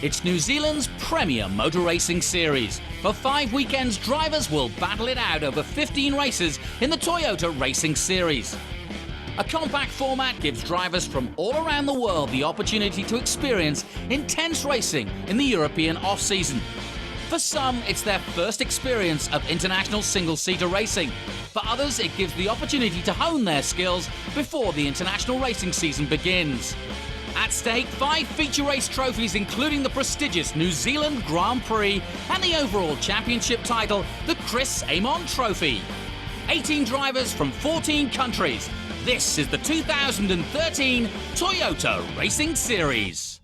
It's New Zealand's premier motor racing series. For 5 weekends, drivers will battle it out over 15 races in the Toyota Racing Series. A compact format gives drivers from all around the world the opportunity to experience intense racing in the European off-season. For some, it's their first experience of international single-seater racing. For others, it gives the opportunity to hone their skills before the international racing season begins. At stake, 5 feature race trophies, including the prestigious New Zealand Grand Prix and the overall championship title, the Chris Amon Trophy. 18 drivers from 14 countries. This is the 2013 Toyota Racing Series.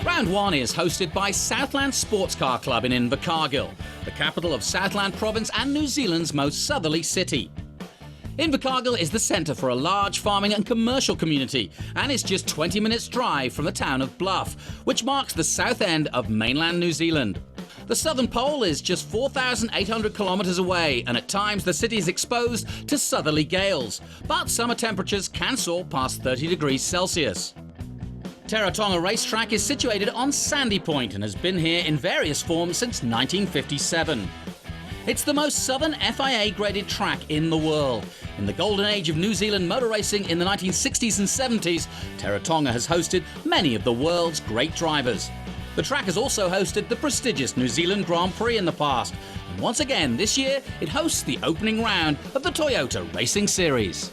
Round 1 is hosted by Southland Sports Car Club in Invercargill, the capital of Southland Province and New Zealand's most southerly city. Invercargill is the centre for a large farming and commercial community and is just 20 minutes drive from the town of Bluff, which marks the south end of mainland New Zealand. The southern pole is just 4,800 kilometres away, and at times the city is exposed to southerly gales, but summer temperatures can soar past 30 degrees Celsius. Teratonga racetrack is situated on Sandy Point and has been here in various forms since 1957. It's the most southern FIA-graded track in the world. In the golden age of New Zealand motor racing in the 1960s and 70s, Teratonga has hosted many of the world's great drivers. The track has also hosted the prestigious New Zealand Grand Prix in the past, and once again this year it hosts the opening round of the Toyota Racing Series.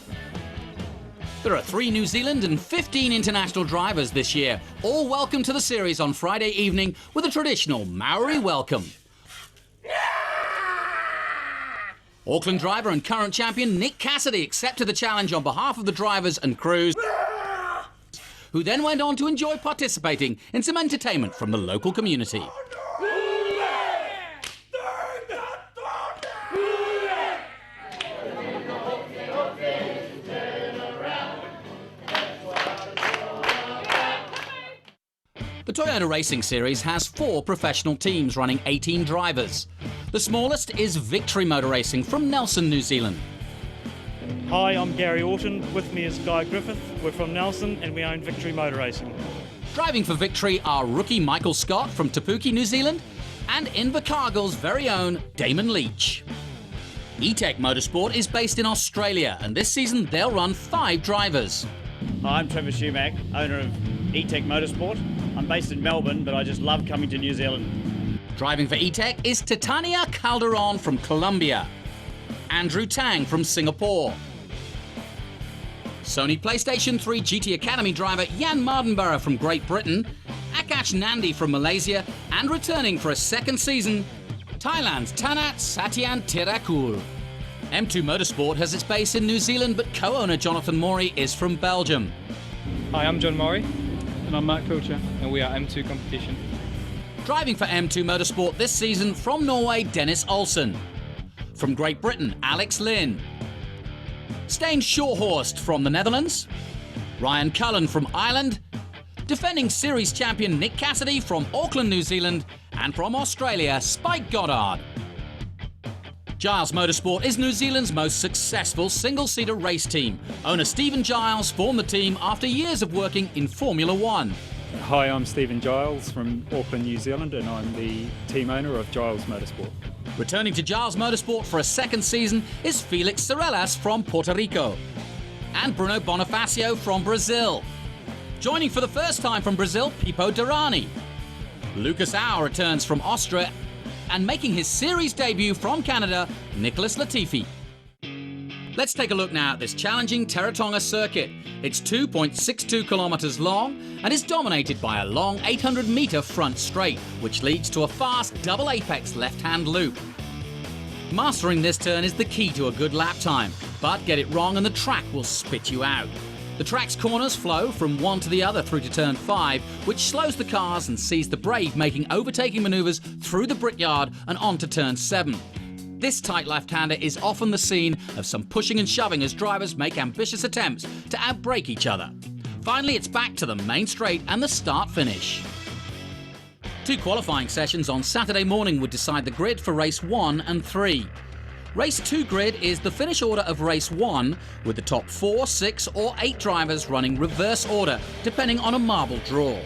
There are 3 New Zealand and 15 international drivers this year, all welcome to the series on Friday evening with a traditional Maori welcome. Auckland driver and current champion Nick Cassidy accepted the challenge on behalf of the drivers and crews, who then went on to enjoy participating in some entertainment from the local community. The Toyota Racing Series has 4 professional teams running 18 drivers. The smallest is Victory Motor Racing from Nelson, New Zealand. Hi, I'm Gary Orton. With me is Guy Griffith. We're from Nelson and we own Victory Motor Racing. Driving for Victory are rookie Michael Scott from Tapuki, New Zealand, and Invercargill's very own Damon Leach. E-Tech Motorsport is based in Australia, and this season they'll run 5 drivers. Hi, I'm Trevor Schumack, owner of E-Tech Motorsport. I'm based in Melbourne, but I just love coming to New Zealand. Driving for E-Tech is Tatiana Calderon from Colombia, Andrew Tang from Singapore, Sony PlayStation 3 GT Academy driver Jan Mardenborough from Great Britain, Akash Nandi from Malaysia, and returning for a second season, Thailand's Tanat Satyan Tirakul. M2 Motorsport has its base in New Zealand, but co-owner Jonathan Morey is from Belgium. Hi, I'm John Morey. And I'm Mark Pilcher, and we are M2 Competition. Driving for M2 Motorsport this season from Norway, Dennis Olsen. From Great Britain, Alex Lynn. Steen Shorhorst from the Netherlands. Ryan Cullen from Ireland. Defending series champion Nick Cassidy from Auckland, New Zealand. And from Australia, Spike Goddard. Giles Motorsport is New Zealand's most successful single-seater race team. Owner Stephen Giles formed the team after years of working in Formula One. Hi, I'm Stephen Giles from Auckland, New Zealand, and I'm the team owner of Giles Motorsport. Returning to Giles Motorsport for a second season is Felix Sorellas from Puerto Rico and Bruno Bonifacio from Brazil. Joining for the first time from Brazil, Pipo Derani. Lucas Auer returns from Austria, and making his series debut from Canada, Nicholas Latifi. Let's take a look now at this challenging Teratonga circuit. It's 2.62 kilometres long and is dominated by a long 800-metre front straight, which leads to a fast double apex left-hand loop. Mastering this turn is the key to a good lap time, but get it wrong and the track will spit you out. The track's corners flow from one to the other through to turn 5, which slows the cars and sees the brave making overtaking manoeuvres through the brickyard and onto turn 7. This tight left-hander is often the scene of some pushing and shoving as drivers make ambitious attempts to outbrake each other. Finally, it's back to the main straight and the start-finish. 2 qualifying sessions on Saturday morning would decide the grid for race 1 and 3. Race 2 grid is the finish order of race 1, with the top 4, 6 or 8 drivers running reverse order, depending on a marble draw.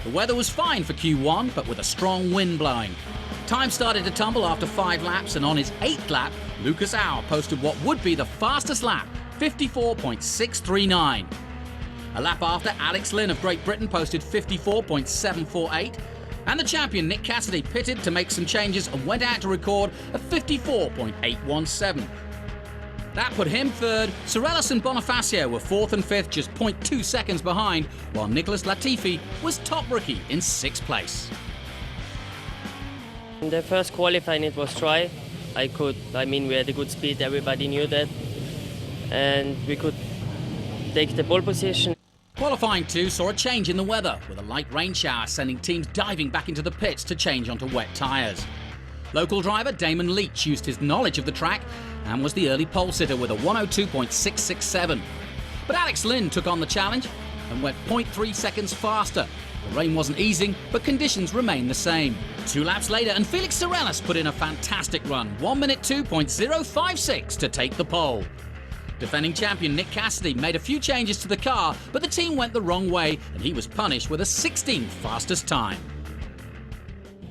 The weather was fine for Q1, but with a strong wind blowing. Time started to tumble after 5 laps, and on his 8th lap, Lucas Auer posted what would be the fastest lap, 54.639. A lap after, Alex Lynn of Great Britain posted 54.748, and the champion Nick Cassidy pitted to make some changes and went out to record a 54.817. That put him third. Sorellis and Bonifacio were 4th and 5th, just 0.2 seconds behind, while Nicholas Latifi was top rookie in 6th place. In the first qualifying it was dry. We had a good speed, everybody knew that. And we could take the pole position. Qualifying 2 saw a change in the weather, with a light rain shower sending teams diving back into the pits to change onto wet tyres. Local driver Damon Leach used his knowledge of the track and was the early pole sitter with a 102.667. But Alex Lynn took on the challenge and went 0.3 seconds faster. The rain wasn't easing, but conditions remained the same. 2 laps later, and Felix Sorellis put in a fantastic run, 1 minute 2.056 to take the pole. Defending champion Nick Cassidy made a few changes to the car, but the team went the wrong way, and he was punished with a 16th fastest time.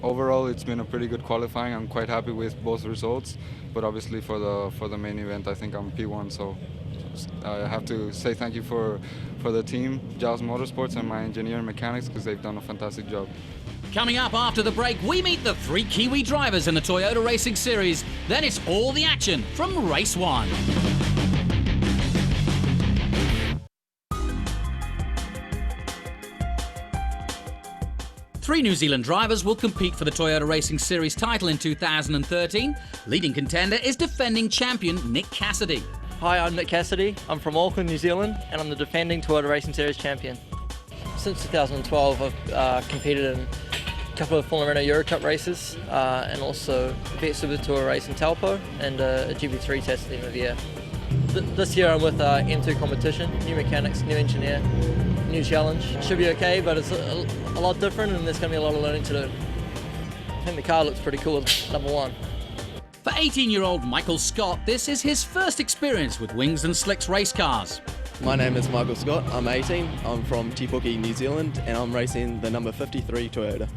Overall, it's been a pretty good qualifying. I'm quite happy with both results, but obviously for the main event, I think I'm P1. So I have to say thank you for the team, Giles Motorsports, and my engineer and mechanics, because they've done a fantastic job. Coming up after the break, we meet the 3 Kiwi drivers in the Toyota Racing Series. Then it's all the action from race 1. 3 New Zealand drivers will compete for the Toyota Racing Series title in 2013. Leading contender is defending champion Nick Cassidy. Hi, I'm Nick Cassidy. I'm from Auckland, New Zealand, and I'm the defending Toyota Racing Series champion. Since 2012, I've competed in a couple of Formula Renault Euro Cup races, and also Vet Super Tour race in Taupo, and a GP3 test at the end of the year. This year I'm with M2 competition, new mechanics, new engineer, new challenge. Should be okay, but it's a lot different, and there's going to be a lot of learning to do. I think the car looks pretty cool, number 1. For 18-year-old Michael Scott, this is his first experience with Wings and Slicks race cars. My name is Michael Scott, I'm 18, I'm from Te Puke, New Zealand, and I'm racing the number 53 Toyota.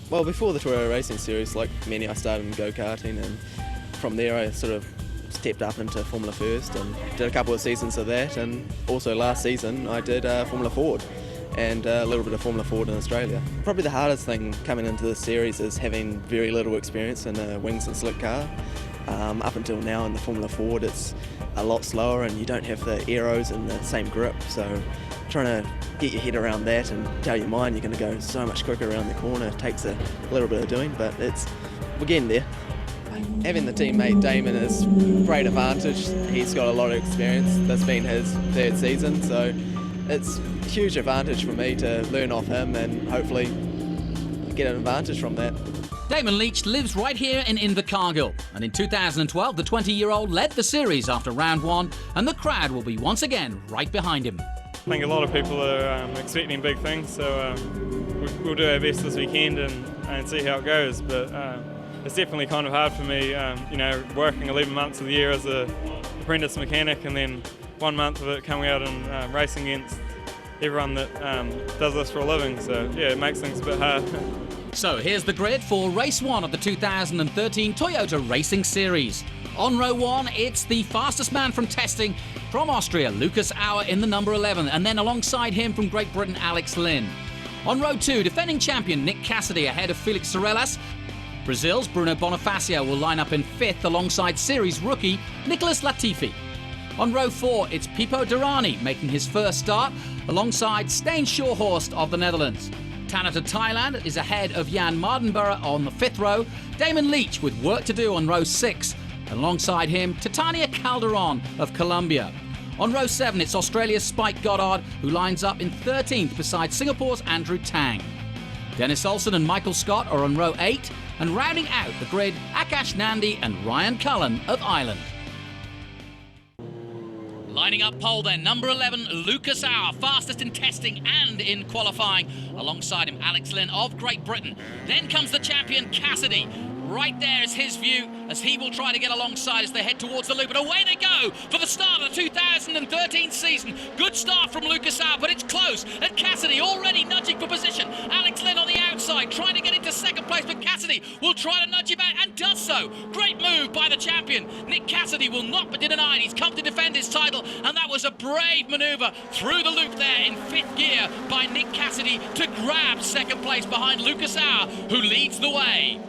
Well, before the Toyota Racing Series, like many, I started in go-karting, and from there I sort of stepped up into Formula First and did a couple of seasons of that, and also last season I did Formula Ford and a little bit of Formula Ford in Australia. Probably the hardest thing coming into this series is having very little experience in a Wings and Slick car. Up until now in the Formula Ford it's a lot slower and you don't have the aeros and the same grip, so trying to get your head around that and tell your mind you're going to go so much quicker around the corner takes a little bit of doing, but we're getting there. Having the teammate Damon is a great advantage. He's got a lot of experience. That's been his 3rd season, so it's a huge advantage for me to learn off him and hopefully get an advantage from that. Damon Leach lives right here in Invercargill, and in 2012 the 20-year-old led the series after round 1, and the crowd will be once again right behind him. I think a lot of people are expecting big things, so we'll do our best this weekend and see how it goes. But it's definitely kind of hard for me, working 11 months of the year as an apprentice mechanic, and then 1 month of it coming out and racing against everyone that does this for a living. So yeah, it makes things a bit hard. So here's the grid for race 1 of the 2013 Toyota Racing Series. On row 1, it's the fastest man from testing from Austria, Lucas Auer in the number 11, and then alongside him from Great Britain, Alex Lynn. On row 2, defending champion Nick Cassidy ahead of Felix Sorellis. Brazil's Bruno Bonifacio will line up in 5th alongside series rookie Nicholas Latifi. On row 4, it's Pipo Derani making his first start alongside Stijn Shorhorst of the Netherlands. Tanner to Thailand is ahead of Jan Mardenborough on the 5th row. Damon Leach with work to do on row 6. And alongside him, Tatiana Calderon of Colombia. On row 7, it's Australia's Spike Goddard, who lines up in 13th beside Singapore's Andrew Tang. Dennis Olsen and Michael Scott are on row 8, and rounding out the grid, Akash Nandi and Ryan Cullen of Ireland. Lining up pole then, number 11, Lucas Auer, fastest in testing and in qualifying. Alongside him, Alex Lynn of Great Britain. Then comes the champion, Cassidy. Right there is his view as he will try to get alongside as they head towards the loop. And away they go for the start of the 2013 season. Good start from Lucas Auer, but it's close. And Cassidy already nudging for position. Alex Lynn on the outside trying to get into second place, but Cassidy will try to nudge him out and does so. Great move by the champion. Nick Cassidy will not be denied. He's come to defend his title, and that was a brave manoeuvre through the loop there in 5th gear by Nick Cassidy to grab second place behind Lucas Auer, who leads the way.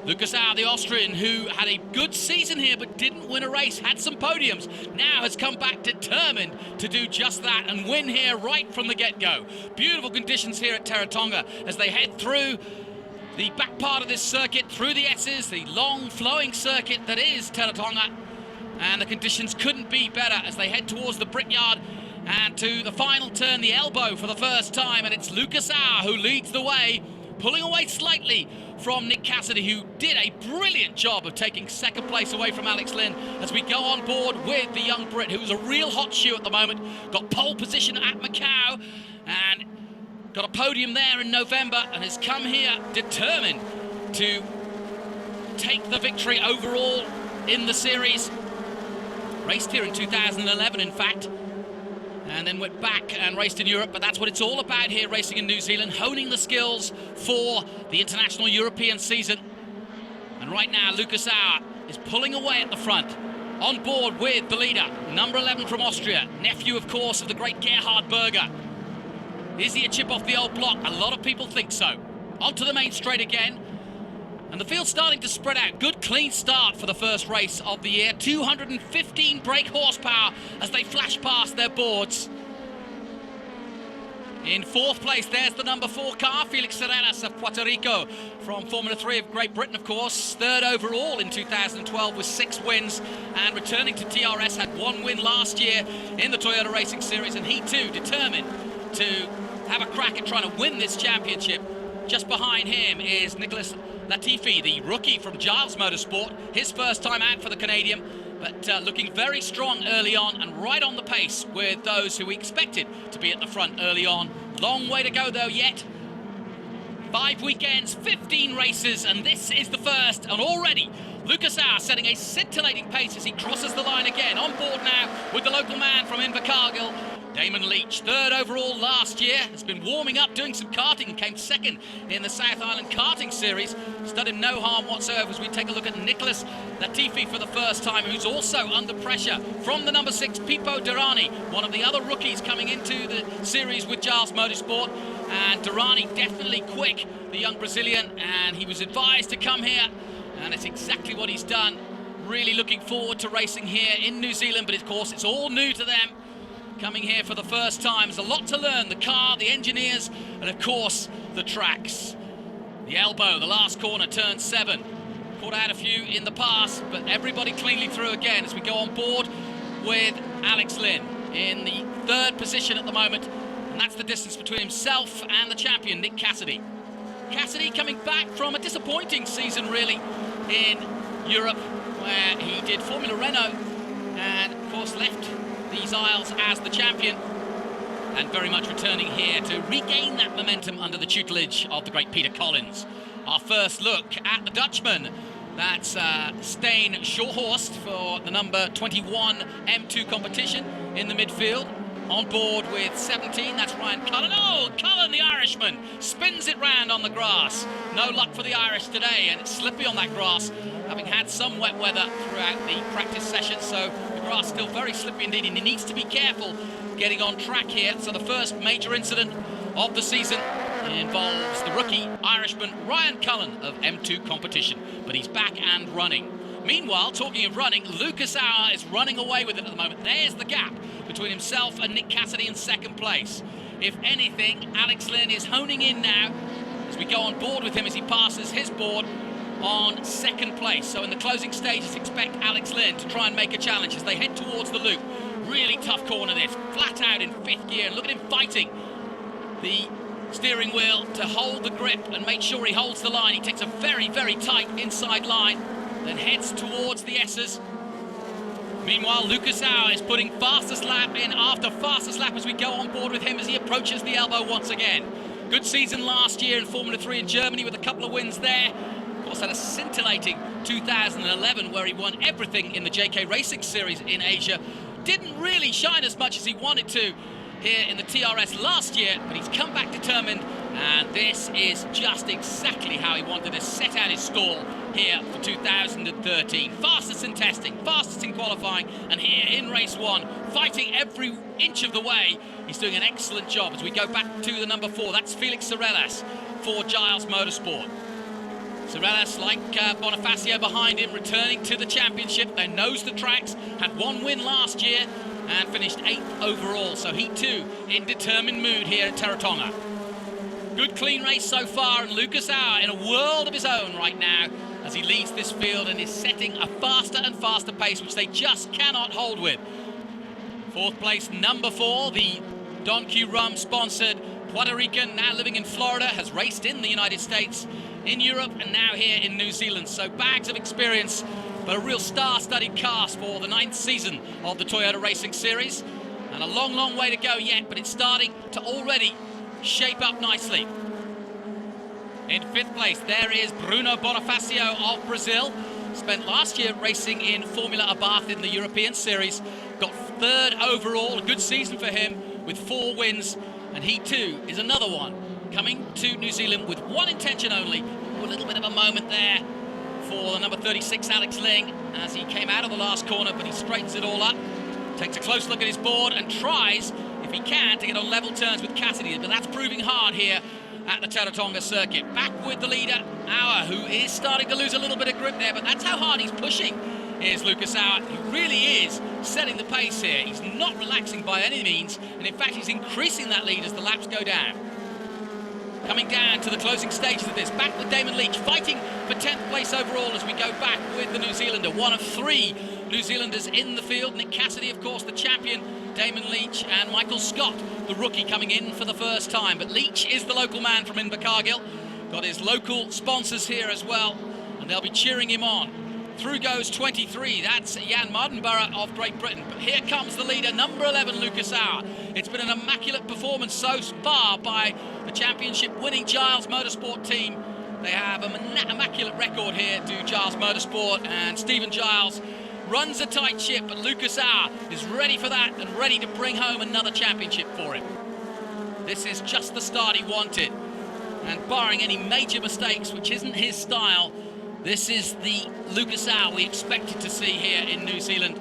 Lucas Auer, the Austrian, who had a good season here but didn't win a race, had some podiums, now has come back determined to do just that and win here right from the get-go. Beautiful conditions here at Teratonga as they head through the back part of this circuit, through the S's, the long flowing circuit that is Teratonga, and the conditions couldn't be better as they head towards the brickyard and to the final turn, the elbow for the first time, and it's Lucas Auer who leads the way, pulling away slightly from Nick Cassidy, who did a brilliant job of taking second place away from Alex Lynn as we go on board with the young Brit, who's a real hot shoe at the moment. Got pole position at Macau and got a podium there in November and has come here determined to take the victory overall in the series. Raced here in 2011, in fact, and then went back and raced in Europe, but that's what it's all about here, racing in New Zealand, honing the skills for the international European season. And right now, Lucas Auer is pulling away at the front, on board with the leader, number 11 from Austria, nephew, of course, of the great Gerhard Berger. Is he a chip off the old block? A lot of people think so. Onto the main straight again. And the field's starting to spread out. Good clean start for the first race of the year. 215 brake horsepower as they flash past their boards. In 4th place, there's the number 4 car, Felix Serenas of Puerto Rico from Formula 3 of Great Britain, of course. 3rd overall in 2012 with 6 wins, and returning to TRS, had 1 win last year in the Toyota Racing Series, and he too determined to have a crack at trying to win this championship. Just behind him is Nicholas Latifi, the rookie from Giles Motorsport, his first time out for the Canadian, but looking very strong early on and right on the pace with those who we expected to be at the front early on. Long way to go though yet. 5 weekends, 15 races, and this is the first, and already Lucas Auer setting a scintillating pace as he crosses the line again. On board now with the local man from Invercargill, Damon Leach, 3rd overall last year, has been warming up, doing some karting, came 2nd in the South Island karting series. It's done him no harm whatsoever as we take a look at Nicholas Latifi for the first time, who's also under pressure from the number 6, Pipo Derani, one of the other rookies coming into the series with Giles Motorsport. And Derani definitely quick, the young Brazilian, and he was advised to come here, and it's exactly what he's done. Really looking forward to racing here in New Zealand, but of course it's all new to them. Coming here for the first time, there's a lot to learn. The car, the engineers, and of course, the tracks. The elbow, the last corner, turn 7. Caught out a few in the past, but everybody cleanly through again as we go on board with Alex Lynn in the 3rd position at the moment. And that's the distance between himself and the champion, Nick Cassidy. Cassidy coming back from a disappointing season, really, in Europe, where he did Formula Renault and, of course, left these Isles as the champion, and very much returning here to regain that momentum under the tutelage of the great Peter Collins. Our first look at the Dutchman, that's Stijn Shorhorst for the number 21 M2 competition in the midfield. On board with 17, that's Ryan Cullen. Oh, Cullen, the Irishman, spins it round on the grass. No luck for the Irish today, and it's slippy on that grass, having had some wet weather throughout the practice session, so the grass still very slippy indeed, and he needs to be careful getting on track here. So the first major incident of the season involves the rookie Irishman Ryan Cullen of M2 competition, but he's back and running. Meanwhile, talking of running, Lucas Auer is running away with it at the moment. There's the gap between himself and Nick Cassidy in 2nd place. If anything, Alex Lynn is honing in now as we go on board with him as he passes his board on 2nd place. So in the closing stages, expect Alex Lynn to try and make a challenge as they head towards the loop. Really tough corner this, flat out in 5th gear. And look at him fighting the steering wheel to hold the grip and make sure he holds the line. He takes a very, very tight inside line, then heads towards the S's. Meanwhile, Lucas Auer is putting fastest lap in after fastest lap as we go on board with him as he approaches the elbow once again. Good season last year in Formula 3 in Germany with a couple of wins there. Of course, had a scintillating 2011 where he won everything in the JK Racing Series in Asia. Didn't really shine as much as he wanted to here in the TRS last year, but he's come back determined, and this is just exactly how he wanted to set out his stall here for 2013. Fastest in testing, fastest in qualifying, and here in race 1, fighting every inch of the way. He's doing an excellent job as we go back to the number 4. That's Felix Sorellas for Giles Motorsport. Sorellas, like Bonifacio behind him, returning to the championship. They knows the tracks, had 1 win last year and finished 8th overall, so he too in determined mood here at Teratonga. Good clean race so far, and Lucas Auer in a world of his own right now as he leads this field and is setting a faster and faster pace which they just cannot hold with. 4th place, number 4, the Don Q Rum sponsored Puerto Rican, now living in Florida, has raced in the United States, in Europe, and now here in New Zealand. So bags of experience, but a real star-studded cast for the 9th season of the Toyota Racing Series. And a long, long way to go yet, but it's starting to already shape up nicely. In 5th place, there is Bruno Bonifacio of Brazil. Spent last year racing in Formula Abarth in the European Series. Got 3rd overall, a good season for him with 4 wins. And he too is another one coming to New Zealand with one intention only. A little bit of a moment there for the number 36, Alex Ling, as he came out of the last corner, but he straightens it all up. Takes a close look at his board and tries, if he can, to get on level terms with Cassidy, but that's proving hard here at the Teratonga circuit. Back with the leader, Auer, who is starting to lose a little bit of grip there, but that's how hard he's pushing. Here's Lucas Auer, who really is setting the pace here. He's not relaxing by any means, and in fact he's increasing that lead as the laps go down. Coming down to the closing stages of this, back with Damon Leach, fighting for 10th place overall as we go back with the New Zealander. 1 of 3 New Zealanders in the field. Nick Cassidy, of course, the champion, Damon Leach, and Michael Scott, the rookie, coming in for the first time. But Leach is the local man from Invercargill. Got his local sponsors here as well, and they'll be cheering him on. Through goes 23, that's Jan Mardenborough of Great Britain. But here comes the leader, number 11, Lucas Auer. It's been an immaculate performance so far by the championship-winning Giles Motorsport team. They have an immaculate record here to Giles Motorsport, and Stephen Giles runs a tight ship, but Lucas Auer is ready for that and ready to bring home another championship for him. This is just the start he wanted, and barring any major mistakes, which isn't his style, this is the Lucas Auer we expected to see here in New Zealand.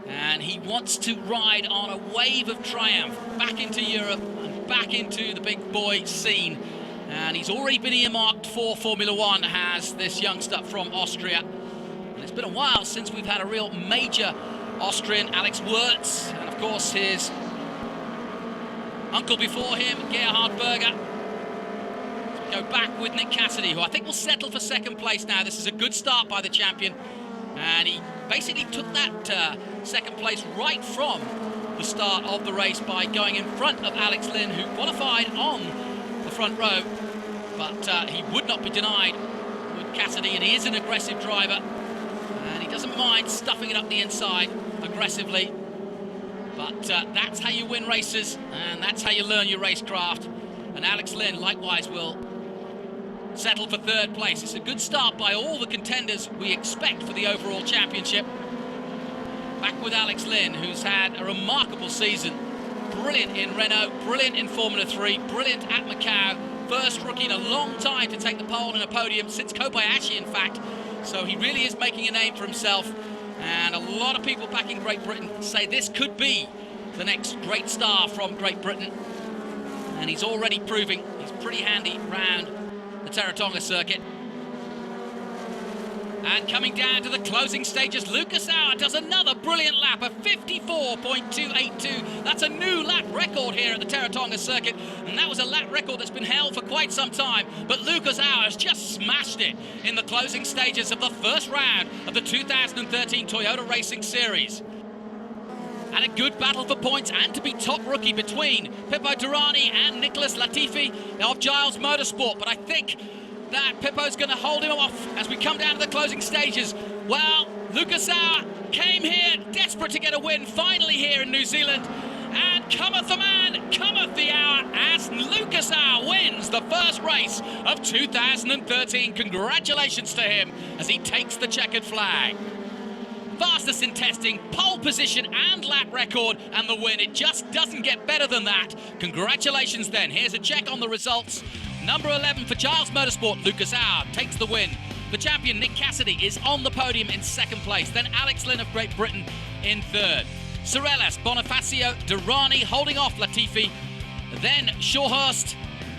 And he wants to ride on a wave of triumph back into Europe and back into the big boy scene. And he's already been earmarked for Formula 1, has this youngster from Austria. And it's been a while since we've had a real major Austrian, Alex Wurz, and of course his uncle before him, Gerhard Berger. Go back with Nick Cassidy, who I think will settle for 2nd place now. This is a good start by the champion, and he basically took that 2nd place right from the start of the race by going in front of Alex Lynn, who qualified on the front row, but he would not be denied with Cassidy, and he is an aggressive driver, and he doesn't mind stuffing it up the inside aggressively, but that's how you win races, and that's how you learn your racecraft. And Alex Lynn likewise will settle for 3rd place. It's a good start by all the contenders we expect for the overall championship. Back with Alex Lynn, who's had a remarkable season. Brilliant in Renault, brilliant in Formula 3, brilliant at Macau. First rookie in a long time to take the pole in a podium, since Kobayashi in fact. So he really is making a name for himself. And a lot of people back in Great Britain say this could be the next great star from Great Britain. And he's already proving he's pretty handy round the Teratonga circuit. And coming down to the closing stages, Lucas Auer does another brilliant lap of 54.282. That's a new lap record here at the Teratonga circuit, and that was a lap record that's been held for quite some time. But Lucas Auer has just smashed it in the closing stages of the first round of the 2013 Toyota Racing Series. And a good battle for points and to be top rookie between Pippo Durrani and Nicholas Latifi of Giles Motorsport. But I think that Pippo's going to hold him off as we come down to the closing stages. Well, Lucas Auer came here desperate to get a win, finally here in New Zealand. And cometh the man, cometh the hour, as Lucas Auer wins the first race of 2013. Congratulations to him as he takes the checkered flag. Fastest in testing, pole position and lap record, and the win. It just doesn't get better than that. Congratulations then. Here's a check on the results. Number 11 for Giles Motorsport, Lucas Auer takes the win. The champion, Nick Cassidy, is on the podium in second place. Then Alex Lynn of Great Britain in third. Sorellas, Bonifacio, Durrani holding off Latifi. Then Shawhurst,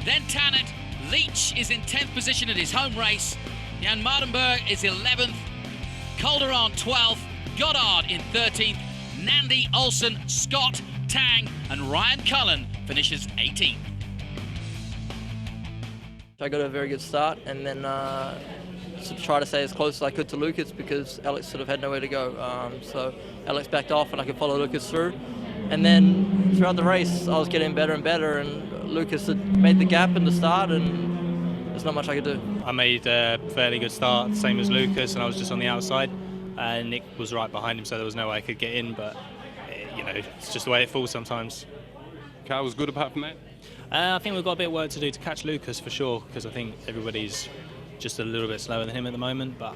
then Tanit. Leach is in 10th position at his home race. Jan Mardenberg is 11th. Calderon 12th. Goddard in 13th. Nandi, Olsen, Scott, Tang, and Ryan Cullen finishes 18th. I got a very good start, and then sort of try to stay as close as I could to Lucas because Alex sort of had nowhere to go. So Alex backed off and I could follow Lucas through. And then throughout the race, I was getting better and better, and Lucas had made the gap in the start, and there's not much I could do. I made a fairly good start, same as Lucas, and I was just on the outside. Nick was right behind him, so there was no way I could get in, but you know, it's just the way it falls sometimes. Car was good apart from that? I think we've got a bit of work to do to catch Lucas for sure, because I think everybody's just a little bit slower than him at the moment, but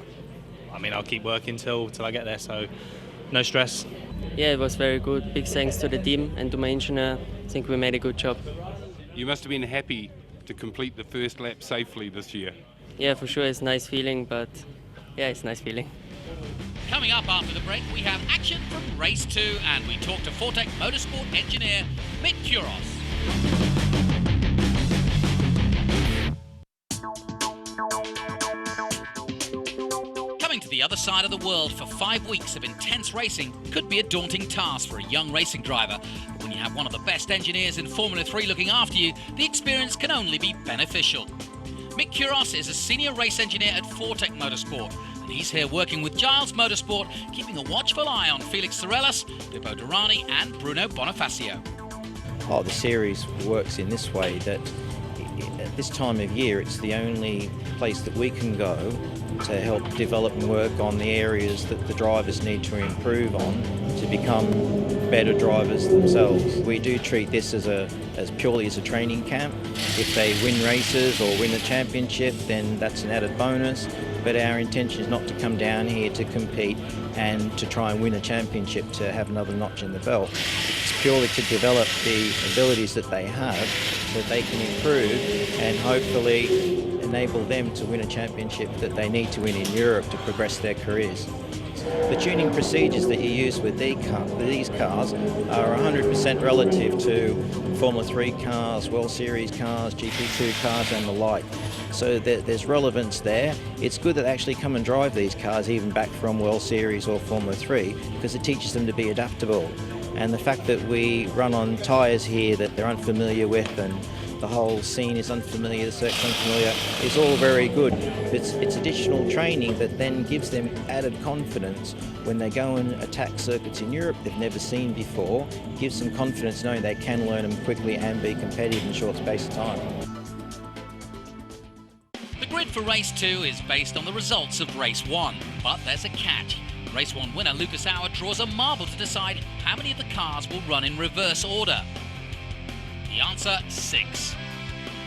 I mean, I'll keep working till I get there, so no stress. Yeah, it was very good. Big thanks to the team and to my engineer. I think we made a good job. You must have been happy to complete the first lap safely this year. Yeah, for sure, it's a nice feeling, but yeah, it's a nice feeling. Coming up after the break, we have action from race 2, and we talk to Fortec Motorsport engineer Mick Kuros. Coming to the other side of the world for 5 weeks of intense racing could be a daunting task for a young racing driver. But when you have one of the best engineers in Formula 3 looking after you, the experience can only be beneficial. Mick Kuros is a senior race engineer at Fortec Motorsport, and he's here working with Giles Motorsport, keeping a watchful eye on Felix Sorellas, Pippo Durrani and Bruno Bonifacio. The series works in this way that at this time of year it's the only place that we can go to help develop and work on the areas that the drivers need to improve on to become better drivers themselves. We do treat this as purely as a training camp. If they win races or win a championship, then that's an added bonus, but our intention is not to come down here to compete and to try and win a championship to have another notch in the belt. It's purely to develop the abilities that they have so that they can improve and hopefully enable them to win a championship that they need to win in Europe to progress their careers. The tuning procedures that you use with these cars are 100% relative to Formula 3 cars, World Series cars, GP2 cars and the like. So there's relevance there. It's good that they actually come and drive these cars even back from World Series or Formula 3 because it teaches them to be adaptable. And the fact that we run on tyres here that they're unfamiliar with and the whole scene is unfamiliar, the circuit's unfamiliar, is all very good. It's additional training that then gives them added confidence when they go and attack circuits in Europe they've never seen before. It gives them confidence knowing they can learn them quickly and be competitive in a short space of time. The grid for race 2 is based on the results of race 1, but there's a catch. Race 1 winner Lucas Auer draws a marble to decide how many of the cars will run in reverse order. The answer, 6.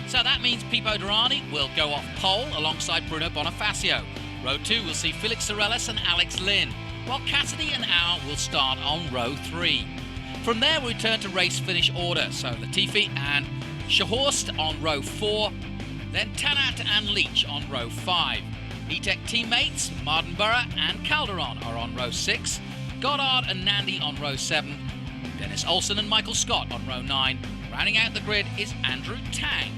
So that means Pippo Durrani will go off pole alongside Bruno Bonifacio. Row 2 will see Felix Sorellas and Alex Lynn, while Cassidy and Auer will start on row 3. From there we turn to race finish order, so Latifi and Shahorst on row 4, then Tanat and Leach on row 5. E-Tech teammates Mardenborough and Calderon are on row 6, Goddard and Nandi on row 7, Dennis Olsen and Michael Scott on row 9. Rounding out the grid is Andrew Tang.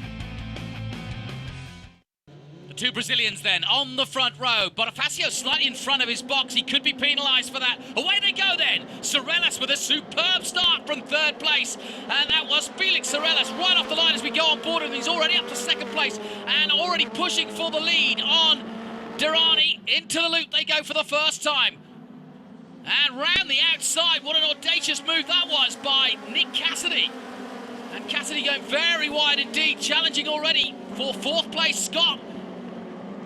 The two Brazilians then on the front row. Bonifacio slightly in front of his box. He could be penalised for that. Away they go then. Sorellas with a superb start from 3rd place. And that was Felix Sorellas right off the line as we go on board. And he's already up to 2nd place and already pushing for the lead on Durrani. Into the loop they go for the first time. And round the outside, what an audacious move that was by Nick Cassidy. And Cassidy going very wide indeed, challenging already for 4th place. Scott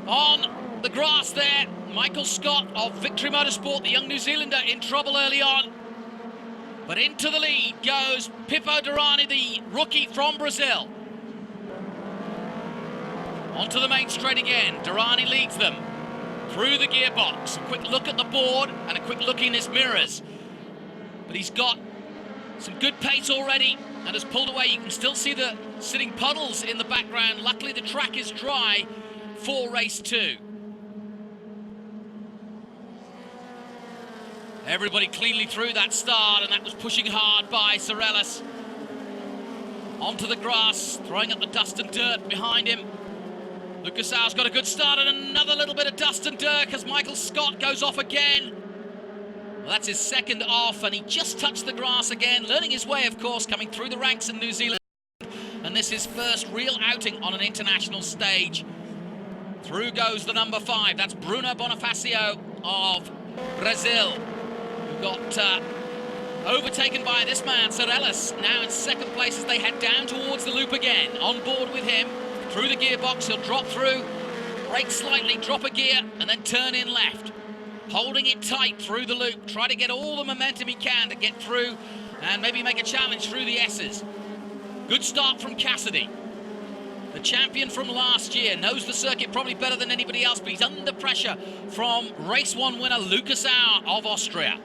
on The grass there, Michael Scott of Victory Motorsport, the young New Zealander, in trouble early on. But into the lead goes Pippo Durrani, the rookie from Brazil. Onto the main straight again, Durrani leads them through the gearbox. A quick look at the board and a quick look in his mirrors. But he's got some good pace already and has pulled away. You can still see the sitting puddles in the background. Luckily the track is dry for race 2. Everybody cleanly through that start, and that was pushing hard by Sorellis. Onto the grass, throwing up the dust and dirt behind him. Lucas Auer's got a good start, and another little bit of dust and dirt as Michael Scott goes off again. Well, that's his second off, and he just touched the grass again, learning his way, of course, coming through the ranks in New Zealand. And this is his first real outing on an international stage. Through goes the number 5, that's Bruno Bonifacio of Brazil. Got overtaken by this man, Sorellis, now in second place as they head down towards the loop again. On board with him, through the gearbox, he'll drop through, brake slightly, drop a gear, and then turn in left. Holding it tight through the loop, try to get all the momentum he can to get through and maybe make a challenge through the S's. Good start from Cassidy. The champion from last year, knows the circuit probably better than anybody else, but he's under pressure from race 1 winner Lucas Auer of Austria.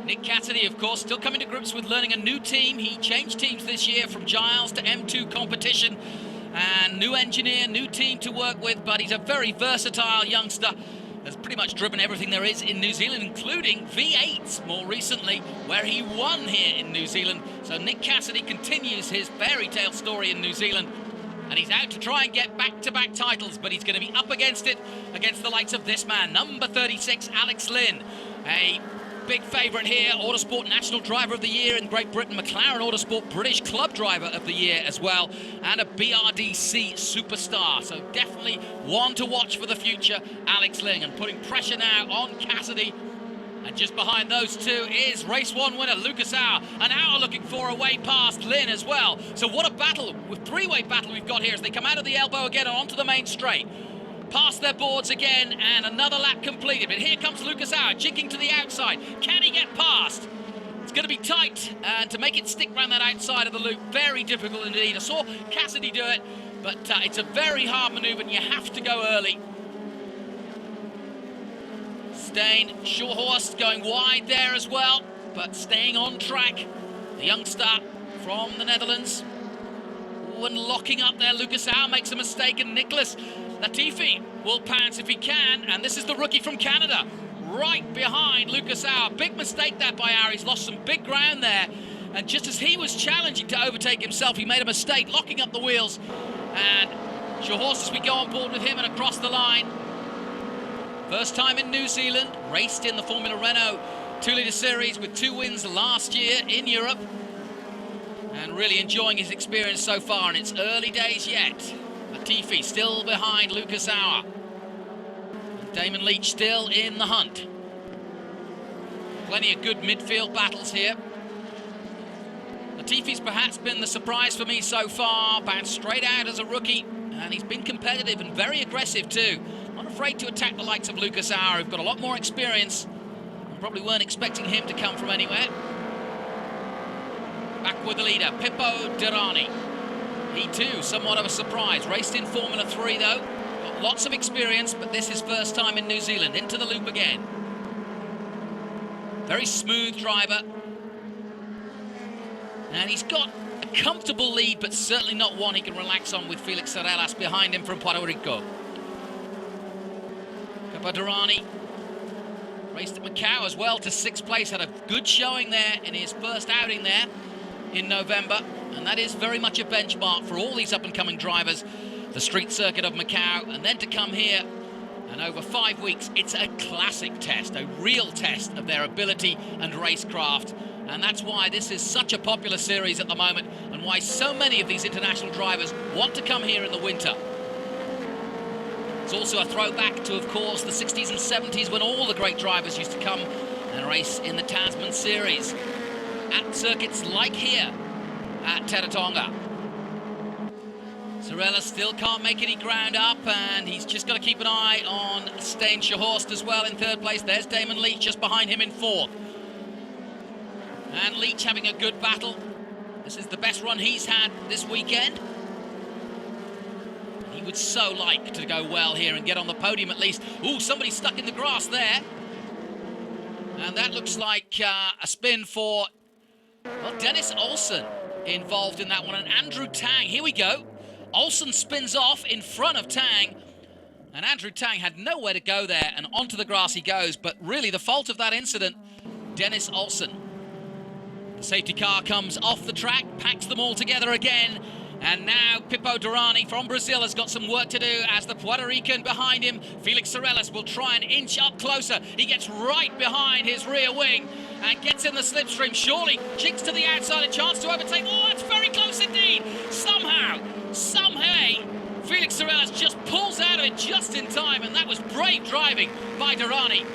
Nick Cassidy, of course, still coming to grips with learning a new team. He changed teams this year from Giles to M2 competition. And new engineer, new team to work with, but he's a very versatile youngster. Has pretty much driven everything there is in New Zealand, including V8s more recently, where he won here in New Zealand. So Nick Cassidy continues his fairy tale story in New Zealand. And he's out to try and get back-to-back titles, but he's going to be up against it, against the likes of this man, number 36, Alex Lynn. A big favourite here, Autosport National Driver of the Year in Great Britain, McLaren Autosport British Club Driver of the Year as well, and a BRDC superstar. So definitely one to watch for the future, Alex Lynn, and putting pressure now on Cassidy. And just behind those two is race 1 winner Lucas Auer, and Auer looking for a way past Lynn as well. So what a battle, with three-way battle we've got here as they come out of the elbow again and onto the main straight. Past their boards again, and another lap completed. But here comes Lucas Auer, jinking to the outside. Can he get past? It's going to be tight, and to make it stick around that outside of the loop, very difficult indeed. I saw Cassidy do it, but it's a very hard manoeuvre, and you have to go early. Stijn Shorhorst going wide there as well, but staying on track. The youngster from the Netherlands. And locking up there, Lucas Auer makes a mistake, and Nicholas Latifi will pounce if he can, and this is the rookie from Canada, right behind Lucas Auer. Big mistake there by Auer, he's lost some big ground there, and just as he was challenging to overtake himself, he made a mistake, locking up the wheels, and Shorhorst as we go on board with him and across the line. First time in New Zealand, raced in the Formula Renault 2-litre series with 2 wins last year in Europe, and really enjoying his experience so far, and it's early days yet. Latifi still behind Lucas Auer. Damon Leach still in the hunt. Plenty of good midfield battles here. Latifi's perhaps been the surprise for me so far, bounced straight out as a rookie, and he's been competitive and very aggressive too. Not afraid to attack the likes of Lucas Auer, who've got a lot more experience, and probably weren't expecting him to come from anywhere. Back with the leader, Pippo Durrani. He too, somewhat of a surprise. Raced in Formula 3 though. Got lots of experience, but this is first time in New Zealand. Into the loop again. Very smooth driver. And he's got a comfortable lead, but certainly not one he can relax on with Felix Sorellis behind him from Puerto Rico. Pippo Durrani raced at Macau as well to 6th place. Had a good showing there in his first outing there in November, and that is very much a benchmark for all these up-and-coming drivers, the street circuit of Macau, and then to come here, and over 5 weeks, it's a classic test, a real test of their ability and racecraft, and that's why this is such a popular series at the moment, and why so many of these international drivers want to come here in the winter. It's also a throwback to, of course, the 60s and 70s when all the great drivers used to come and race in the Tasman series at circuits like here at Teratonga. Sorella still can't make any ground up, and he's just got to keep an eye on Stijn Sjehorst as well in third place. There's Damon Leach just behind him in fourth. And Leach having a good battle. This is the best run he's had this weekend. He would so like to go well here and get on the podium at least. Ooh, somebody stuck in the grass there. And that looks like a spin for, well, Dennis Olsen involved in that one, and Andrew Tang. Here we go. Olsen spins off in front of Tang, and Andrew Tang had nowhere to go there, and onto the grass he goes. But really, the fault of that incident, Dennis Olsen. The safety car comes off the track, packs them all together again, and now Pipo Derani from Brazil has got some work to do as the Puerto Rican behind him, Felix Sorellas, will try and inch up closer. He gets right behind his rear wing and gets in the slipstream. Surely jinks to the outside, a chance to overtake. Oh, that's very close indeed. Somehow, Felix Sorellas just pulls out of it just in time, and that was brave driving by Derani,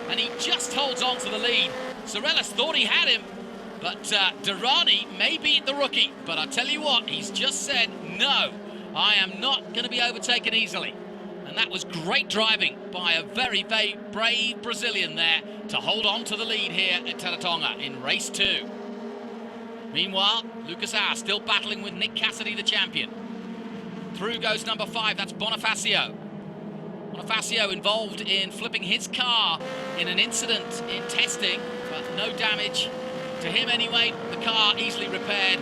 and he just holds on to the lead. Sorellas thought he had him, but Derani may beat the rookie, but I tell you what, he's just said, no, I am not going to be overtaken easily. And that was great driving by a very, very brave Brazilian there to hold on to the lead here at Teratonga in race 2. Meanwhile, Lucas Auer still battling with Nick Cassidy, the champion. Through goes number 5, that's Bonifacio. Bonifacio involved in flipping his car in an incident in testing, but no damage to him anyway. The car easily repaired.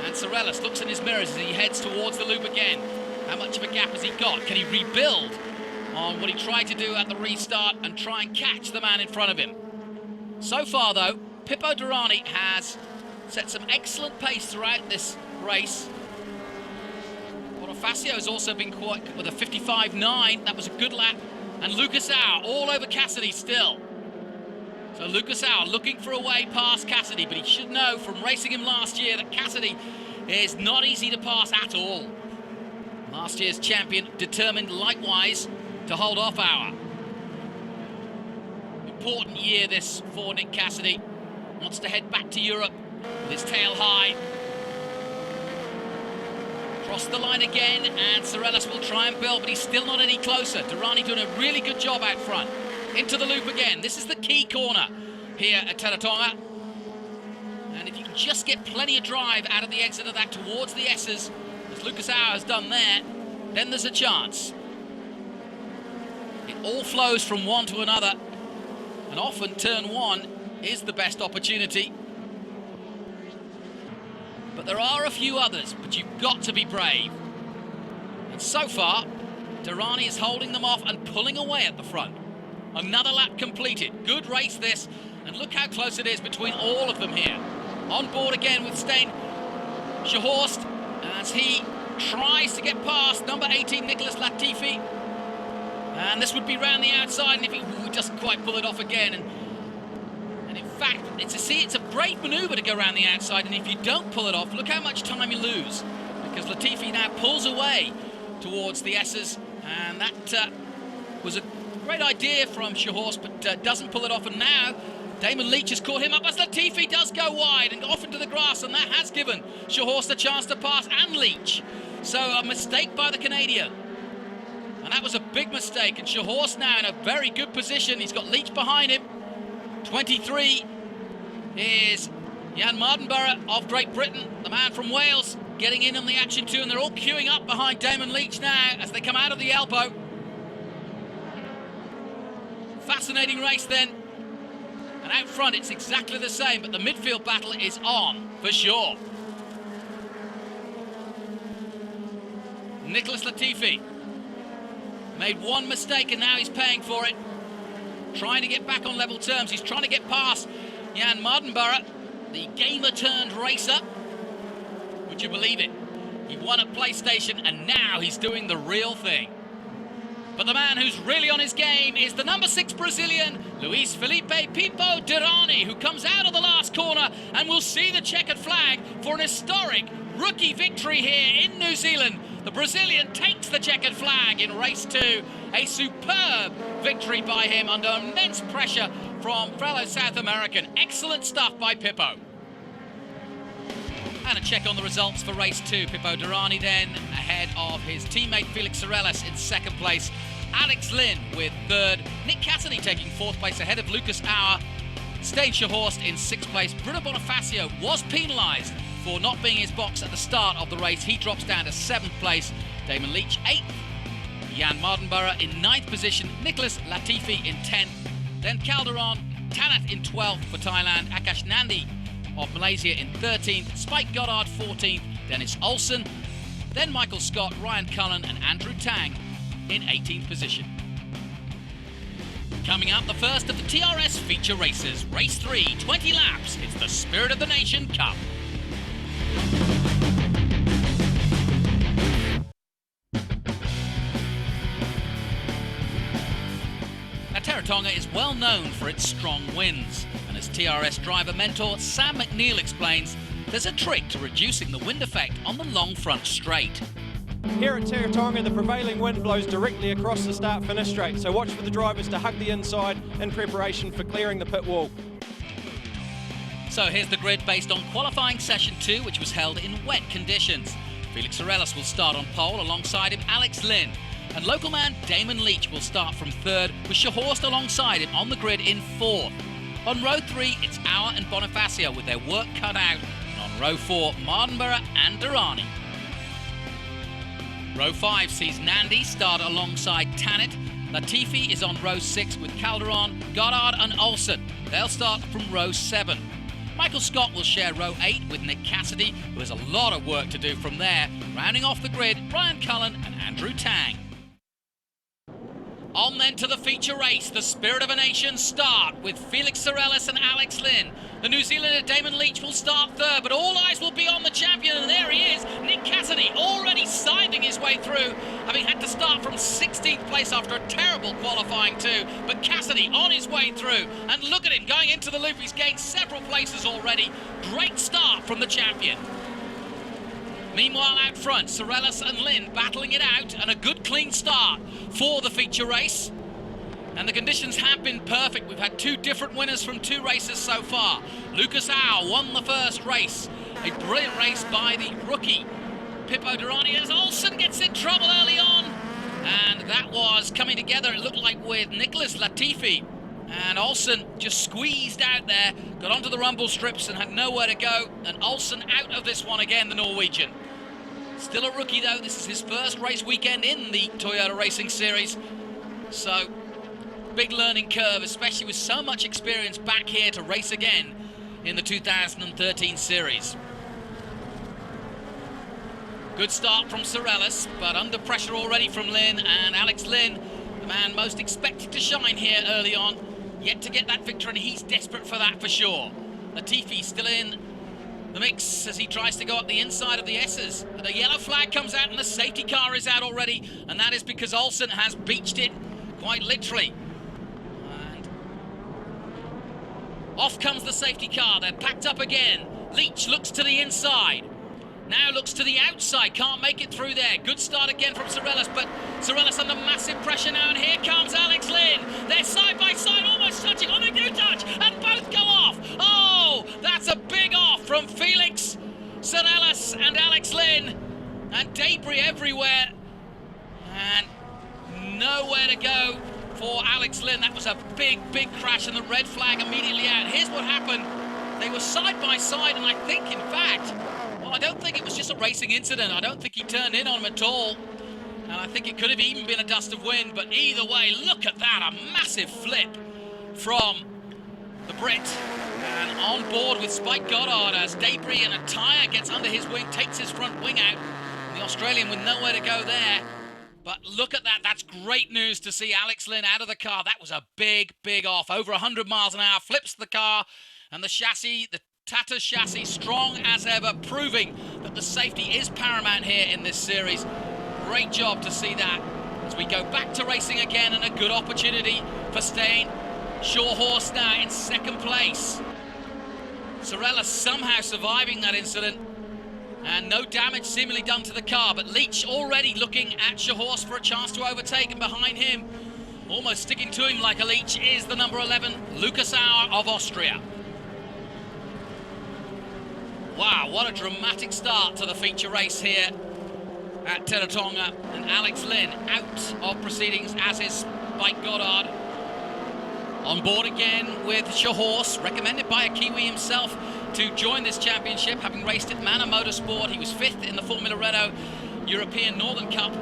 And Sorellas looks in his mirrors as he heads towards the loop again. How much of a gap has he got? Can he rebuild on what he tried to do at the restart and try and catch the man in front of him? So far though, Pipo Derani has set some excellent pace throughout this race. Bonifacio has also been quite with a 55.9. That was a good lap. And Lucas Auer all over Cassidy still. So Lucas Auer looking for a way past Cassidy, but he should know from racing him last year that Cassidy is not easy to pass at all. Last year's champion determined likewise to hold off Auer. Important year this for Nick Cassidy. Wants to head back to Europe with his tail high. Cross the line again, and Sorellas will try and build, but he's still not any closer. Derani doing a really good job out front. Into the loop again. This is the key corner here at Teratonga. And if you can just get plenty of drive out of the exit of that towards the S's, as Lucas Auer has done there, then there's a chance. It all flows from one to another, and often turn 1 is the best opportunity. But there are a few others, but you've got to be brave. And so far, Derani is holding them off and pulling away at the front. Another lap completed. Good race this, and look how close it is between all of them here. On board again with Stijn Sjehorst as he tries to get past number 18 Nicholas Latifi, and this would be round the outside, and if he doesn't quite pull it off again, and in fact it's a brave maneuver to go around the outside, and if you don't pull it off, look how much time you lose, because Latifi now pulls away towards the S's, and that was a great idea from Sjehorst, but doesn't pull it off, and now Damon Leach has caught him up as Latifi does go wide and off into the grass, and that has given Sjehorst a chance to pass, and Leach. So a mistake by the Canadian, and that was a big mistake, and Sjehorst now in a very good position. He's got Leach behind him. 23 is Jan Mardenborough of Great Britain, the man from Wales, getting in on the action too, and they're all queuing up behind Damon Leach now as they come out of the elbow. Fascinating race then, and out front it's exactly the same, but the midfield battle is on for sure. Nicholas Latifi made one mistake and now he's paying for it, trying to get back on level terms. He's trying to get past Jan Mardenborough, the gamer turned racer. Would you believe it? He won at PlayStation and now he's doing the real thing. But the man who's really on his game is the number 6 Brazilian, Luis Felipe Pipo Derani, who comes out of the last corner and will see the checkered flag for an historic rookie victory here in New Zealand. The Brazilian takes the checkered flag in race 2. A superb victory by him under immense pressure from fellow South American. Excellent stuff by Pipo. And a check on the results for race 2. Pippo Durrani then ahead of his teammate Felix Sorellis in 2nd place. Alex Lynn with 3rd. Nick Cassidy taking 4th place ahead of Lucas Auer. Stijn Schaghorst in 6th place. Bruno Bonifacio was penalised for not being in his box at the start of the race. He drops down to 7th place. Damon Leach 8th. Jan Mardenborough in 9th position. Nicholas Latifi in 10th. Then Calderon, Tanat in 12th for Thailand. Akash Nandi of Malaysia in 13th. Spike Goddard 14th. Dennis Olsen. Then Michael Scott, Ryan Cullen and Andrew Tang in 18th position. Coming up, the first of the TRS feature races. Race 3, 20 laps. It's the Spirit of the Nation Cup. Now, Teratonga is well known for its strong winds, and as TRS driver mentor Sam McNeil explains, there's a trick to reducing the wind effect on the long front straight. Here at Teratonga, the prevailing wind blows directly across the start-finish straight, so watch for the drivers to hug the inside in preparation for clearing the pit wall. So here's the grid based on qualifying session 2, which was held in wet conditions. Felix Sorellis will start on pole, alongside him Alex Lynn. And local man Damon Leach will start from 3rd, with Schaghorst alongside him on the grid in 4th. On row 3, it's Auer and Bonifacio with their work cut out. And on row 4, Mardenborough and Durrani. Row 5 sees Nandi start alongside Tanit. Latifi is on row 6 with Calderon, Goddard and Olsen. They'll start from row 7. Michael Scott will share row 8 with Nick Cassidy, who has a lot of work to do from there. Rounding off the grid, Ryan Cullen and Andrew Tang. On then to the feature race, the Spirit of a Nation start with Felix Sorellis and Alex Lynn. The New Zealander Damon Leach will start 3rd, but all eyes will be on the champion, and there he is, Nick Cassidy, already scything his way through, having had to start from 16th place after a terrible qualifying 2, but Cassidy on his way through, and look at him going into the loop. He's gained several places already. Great start from the champion. Meanwhile, out front, Sorellis and Lynn battling it out, and a good clean start for the feature race. And the conditions have been perfect. We've had 2 different winners from 2 races so far. Lucas Auer won the first race. A brilliant race by the rookie Pippo Durrani, as Olsen gets in trouble early on. And that was coming together, it looked like, with Nicholas Latifi. And Olsen just squeezed out there, got onto the rumble strips and had nowhere to go. And Olsen out of this one again, the Norwegian. Still a rookie though, this is his first race weekend in the Toyota Racing Series. So, big learning curve, especially with so much experience back here to race again in the 2013 series. Good start from Sorellis, but under pressure already from Lynn, and Alex Lynn, the man most expected to shine here early on, yet to get that victory, and he's desperate for that for sure. Latifi still in the mix as he tries to go up the inside of the S's. The yellow flag comes out and the safety car is out already, and that is because Olsen has beached it quite literally. And off comes the safety car, they're packed up again. Leach looks to the inside, now looks to the outside, can't make it through there. Good start again from Sorellis, but Sorellis under massive pressure now, and here comes Alex Lynn. They're side by side, almost touching. Oh, they do touch, and both go off. Oh, that's a big off from Felix Sorellis and Alex Lynn, and debris everywhere, and nowhere to go for Alex Lynn. That was a big crash, and the red flag immediately out. Here's what happened. They were side by side, and I think, in fact, well, I don't think it was just a racing incident. I don't think he turned in on him at all. And I think it could have even been a dust of wind. But either way, look at that, a massive flip from the Brit. And on board with Spike Goddard as debris and a tyre gets under his wing, takes his front wing out. And the Australian with nowhere to go there. But look at that, that's great news to see Alex Lynn out of the car. That was a big off, over 100 miles an hour, flips the car, and the chassis, the Tata chassis, strong as ever, proving that the safety is paramount here in this series. Great job to see that as we go back to racing again, and a good opportunity for Stijn Schaghorst now in 2nd place. Sorellis somehow surviving that incident, and no damage seemingly done to the car, but Leach already looking at Schaghorst for a chance to overtake, and behind him, almost sticking to him like a leech, is the number 11, Lucas Auer of Austria. Wow, what a dramatic start to the feature race here at Teratonga. And Alex Lynn out of proceedings, as is Spike Goddard. On board again with Shahorse, recommended by a Kiwi himself to join this championship, having raced at Manor Motorsport. He was 5th in the Formula Renault European Northern Cup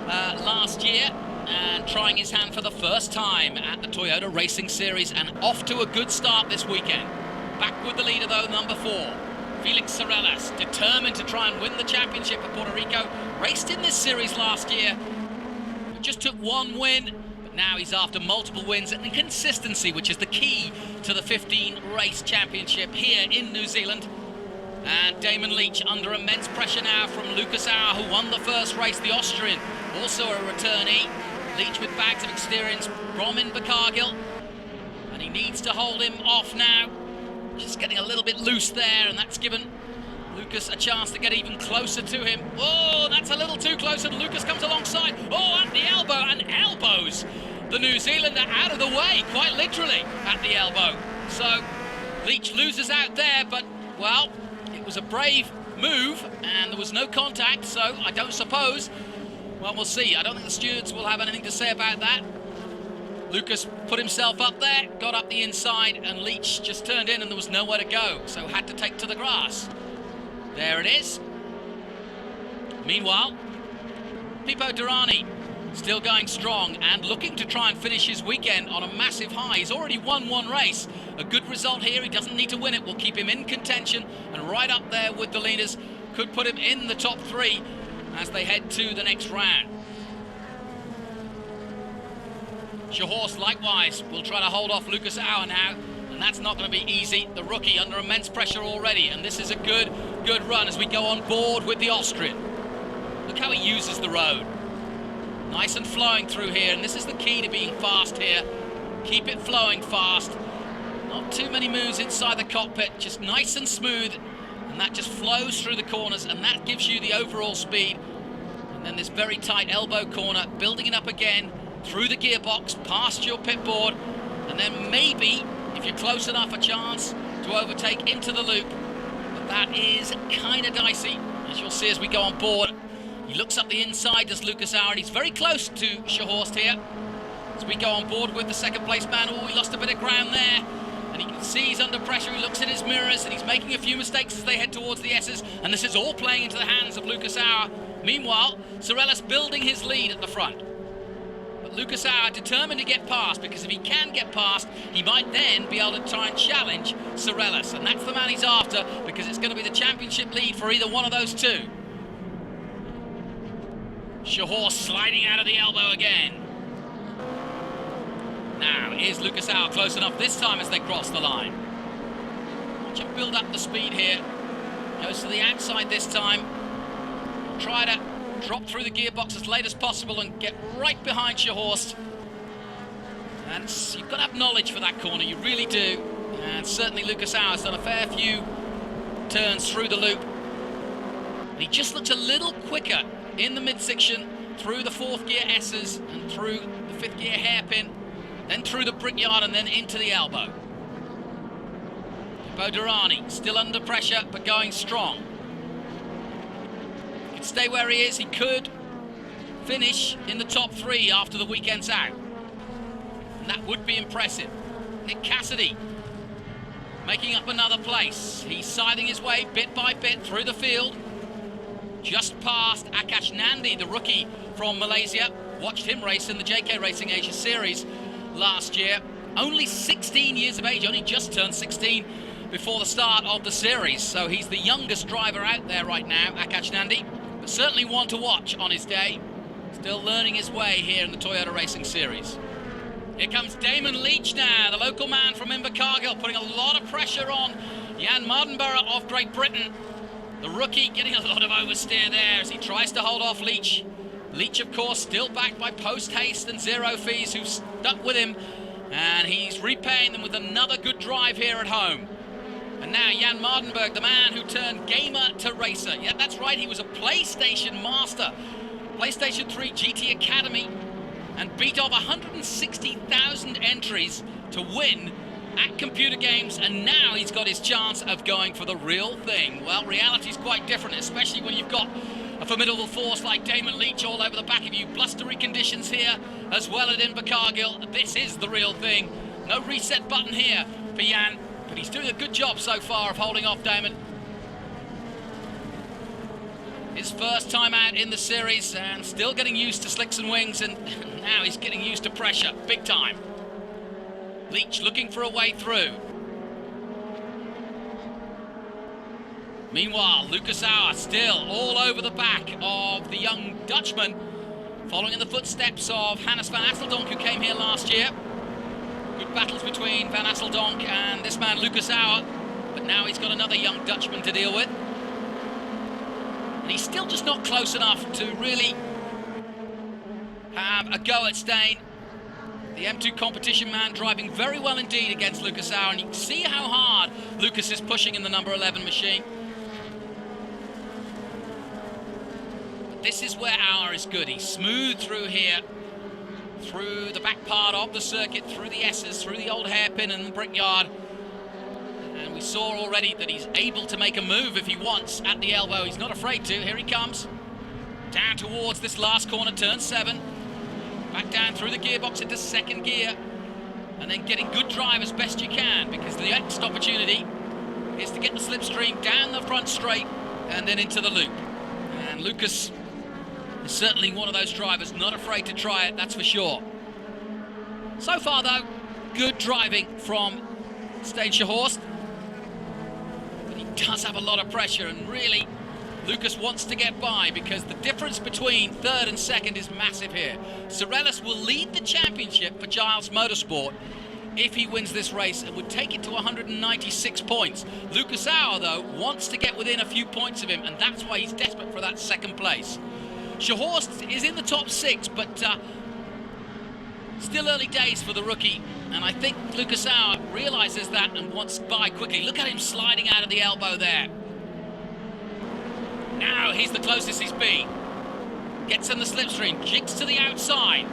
last year, and trying his hand for the first time at the Toyota Racing Series, and off to a good start this weekend. Back with the leader though, number 4. Felix Sorellas, determined to try and win the championship for Puerto Rico. Raced in this series last year, but just took 1 win. But now he's after multiple wins and consistency, which is the key to the 15 race championship here in New Zealand. And Damon Leach under immense pressure now from Lucas Auer, who won the first race, the Austrian, also a returnee. Leach with bags of experience from Invercargill, and he needs to hold him off now. Just getting a little bit loose there, and that's given Lucas a chance to get even closer to him. Oh, that's a little too close, and Lucas comes alongside. Oh, at the elbow, and elbows the New Zealander out of the way, quite literally at the elbow. So Leach loses out there, but, well, it was a brave move, and there was no contact, so I don't suppose, well, we'll see. I don't think the stewards will have anything to say about that. Lucas put himself up there, got up the inside, and Leach just turned in and there was nowhere to go, so had to take to the grass. There it is. Meanwhile, Pippo Durrani still going strong and looking to try and finish his weekend on a massive high. He's already won 1 race. A good result here. He doesn't need to win it. Will keep him in contention and right up there with the leaders. Could put him in the top 3 as they head to the next round. Shahorse likewise will try to hold off Lucas Auer now, and that's not going to be easy. The rookie under immense pressure already, and this is a good run as we go on board with the Austrian. Look how he uses the road. Nice and flowing through here, and this is the key to being fast here. Keep it flowing fast. Not too many moves inside the cockpit, just nice and smooth, and that just flows through the corners, and that gives you the overall speed. And then this very tight elbow corner, building it up again, through the gearbox, past your pit board, and then maybe, if you're close enough, a chance to overtake into the loop. But that is kind of dicey, as you'll see as we go on board. He looks up the inside, does Lucas Auer, and he's very close to Shahorst here. As we go on board with the second place man, oh, he lost a bit of ground there. And he can see he's under pressure, he looks at his mirrors, and he's making a few mistakes as they head towards the S's, and this is all playing into the hands of Lucas Auer. Meanwhile, Sorellas building his lead at the front. Lucas Auer determined to get past, because if he can get past, he might then be able to try and challenge Sorellas, and that's the man he's after, because it's going to be the championship lead for either one of those two. Shahorse sliding out of the elbow again. Now, is Lucas Auer close enough this time as they cross the line? Watch him build up the speed here. Goes to the outside this time. Try to drop through the gearbox as late as possible and get right behind Shahorst. And you've got to have knowledge for that corner, you really do. And certainly Lucas Auer has done a fair few turns through the loop. And he just looks a little quicker in the midsection, through the 4th gear S's and through the 5th gear hairpin, then through the brickyard and then into the elbow. Pippo Durrani still under pressure but going strong. Stay where he is, he could finish in the top 3 after the weekend's out. And that would be impressive. Nick Cassidy making up another place. He's scything his way bit by bit through the field. Just past Akash Nandi, the rookie from Malaysia. Watched him race in the JK Racing Asia Series last year. Only 16 years of age, only just turned 16 before the start of the series. So he's the youngest driver out there right now, Akash Nandi. But certainly one to watch on his day. Still learning his way here in the Toyota Racing Series. Here comes Damon Leach now, the local man from Invercargill, putting a lot of pressure on Jan Mardenborough of Great Britain. The rookie getting a lot of oversteer there as he tries to hold off Leach. Leach, of course, still backed by Post Haste and Zero Fees, who stuck with him. And he's repaying them with another good drive here at home. And now Jan Mardenborough, the man who turned gamer to racer. Yeah, that's right, he was a PlayStation master. PlayStation 3 GT Academy, and beat off 160,000 entries to win at computer games, and now he's got his chance of going for the real thing. Well, reality's quite different, especially when you've got a formidable force like Damon Leach all over the back of you. Blustery conditions here as well at Invercargill. This is the real thing. No reset button here for Jan, but he's doing a good job so far of holding off Damon. His first time out in the series and still getting used to slicks and wings, and now he's getting used to pressure, big time. Leach looking for a way through. Meanwhile, Lucas Auer still all over the back of the young Dutchman, following in the footsteps of Hannes van Asseldonk, who came here last year. Good battles between Van Asseldonk and this man Lucas Auer, but now he's got another young Dutchman to deal with. And he's still just not close enough to really have a go at Steyn. The M2 competition man driving very well indeed against Lucas Auer, and you can see how hard Lucas is pushing in the number 11 machine. But this is where Auer is good. He's smooth through here, through the back part of the circuit, through the S's, through the old hairpin and the brickyard. And we saw already that he's able to make a move if he wants at the elbow. He's not afraid to. Here he comes. Down towards this last corner, turn 7. Back down through the gearbox into second gear. And then getting good drive as best you can, because the next opportunity is to get the slipstream down the front straight and then into the loop. And Lucas is certainly one of those drivers, not afraid to try it, that's for sure. So far though, good driving from Steyn Sjehorst. Does have a lot of pressure, and really Lucas wants to get by, because the difference between third and second is massive here. Sorellis will lead the championship for Giles Motorsport if he wins this race and would take it to 196 points. Lucas Auer though wants to get within a few points of him, and that's why he's desperate for that second place. Sjehorst is in the top 6, but still early days for the rookie, and I think Lucas Auer realises that and wants by quickly. Look at him sliding out of the elbow there. Now he's the closest he's been. Gets in the slipstream, jigs to the outside.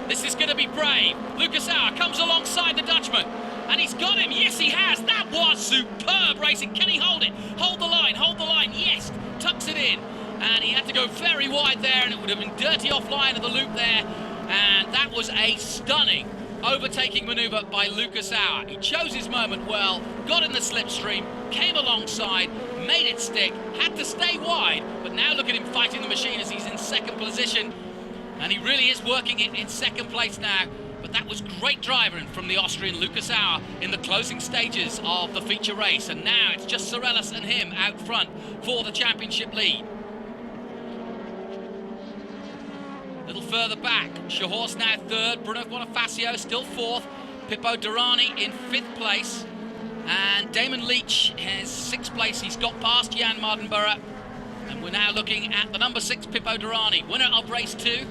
This is going to be brave. Lucas Auer comes alongside the Dutchman, and he's got him. Yes, he has. That was superb racing. Can he hold it? Hold the line, hold the line. Yes, tucks it in. And he had to go very wide there, and it would have been dirty offline of the loop there. And that was a stunning overtaking manoeuvre by Lucas Auer. He chose his moment well, got in the slipstream, came alongside, made it stick, had to stay wide, but now look at him fighting the machine as he's in second position, and he really is working it in second place now. But that was great driving from the Austrian Lucas Auer in the closing stages of the feature race, and now it's just Sorellis and him out front for the championship lead. A little further back, Sjehorst now third, Bruno Bonifacio still fourth, Pippo Durrani in 5th place, and Damon Leach is 6th place. He's got past Jan Mardenborough, and we're now looking at the number 6 Pippo Durrani, winner of race 2,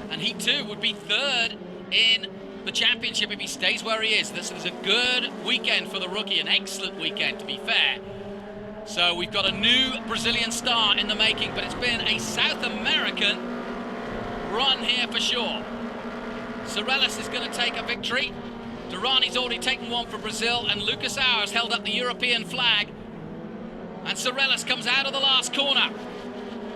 and he too would be third in the championship if he stays where he is. This is a good weekend for the rookie, an excellent weekend to be fair. So we've got a new Brazilian star in the making, but it's been a South American run here for sure. Sorellis is going to take a victory. Durrani's already taken one for Brazil, and Lucas Auer has held up the European flag. And Sorellis comes out of the last corner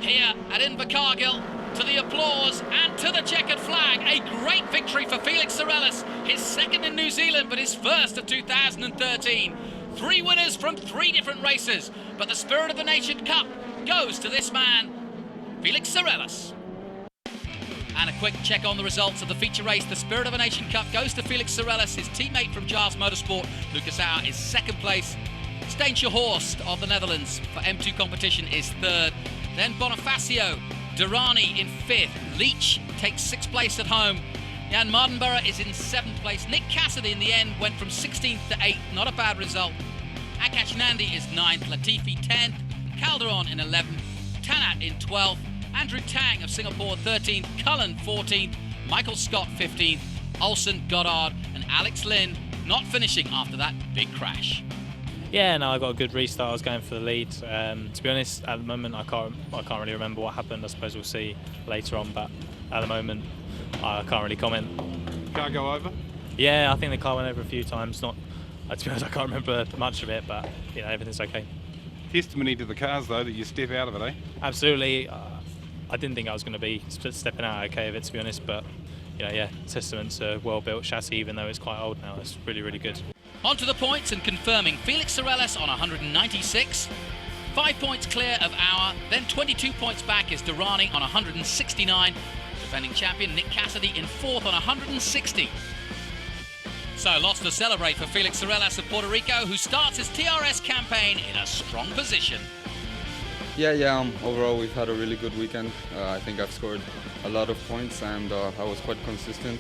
here at Invercargill to the applause and to the checkered flag. A great victory for Felix Sorellis, his second in New Zealand, but his first of 2013. 3 winners from 3 different races, but the Spirit of the Nation Cup goes to this man, Felix Sorellis. And a quick check on the results of the feature race. The Spirit of a Nation Cup goes to Felix Sorellis. His teammate from Giles Motorsport, Lucas Auer, is 2nd place. Steyn Sjehorst of the Netherlands for M2 competition is 3rd. Then Bonifacio, Durrani in 5th. Leach takes 6th place at home. Jan Mardenborough is in 7th place. Nick Cassidy in the end went from 16th to 8th. Not a bad result. Akash Nandi is 9th. Latifi 10th. Calderon in 11th. Tanat in 12th. Andrew Tang of Singapore 13th, Cullen 14th, Michael Scott 15th, Olsen, Goddard and Alex Lynn not finishing after that big crash. Yeah, no, I got a good restart. I was going for the lead. To be honest, at the moment I can't really remember what happened. I suppose we'll see later on, but at the moment I can't really comment. Car go over? Yeah, I think the car went over a few times. Not To be honest, I can't remember much of it, but you know, everything's okay. Testimony to the cars though that you step out of it, eh? Absolutely. I didn't think I was going to be stepping out okay of it, to be honest, but you know, yeah, testament to well-built chassis, even though it's quite old now. It's really, really good. On to the points and confirming Felix Sorellas on 196. 5 points clear of Auer, then 22 points back is Durrani on 169. Defending champion Nick Cassidy in 4th on 160. So lots to celebrate for Felix Sorellas of Puerto Rico, who starts his TRS campaign in a strong position. Yeah. Overall, we've had a really good weekend. I think I've scored a lot of points, and I was quite consistent.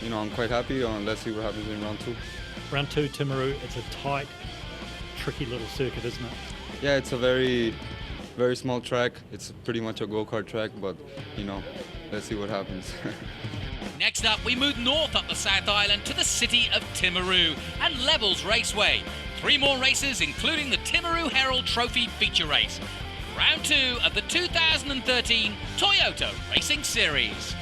You know, I'm quite happy. Let's see what happens in round 2. Round 2, Timaru. It's a tight, tricky little circuit, isn't it? Yeah, it's a very, very small track. It's pretty much a go-kart track, but you know, let's see what happens. Next up, we move north up the South Island to the city of Timaru and Levels Raceway. 3 more races, including the Timaru Herald Trophy feature race. Round 2 of the 2013 Toyota Racing Series.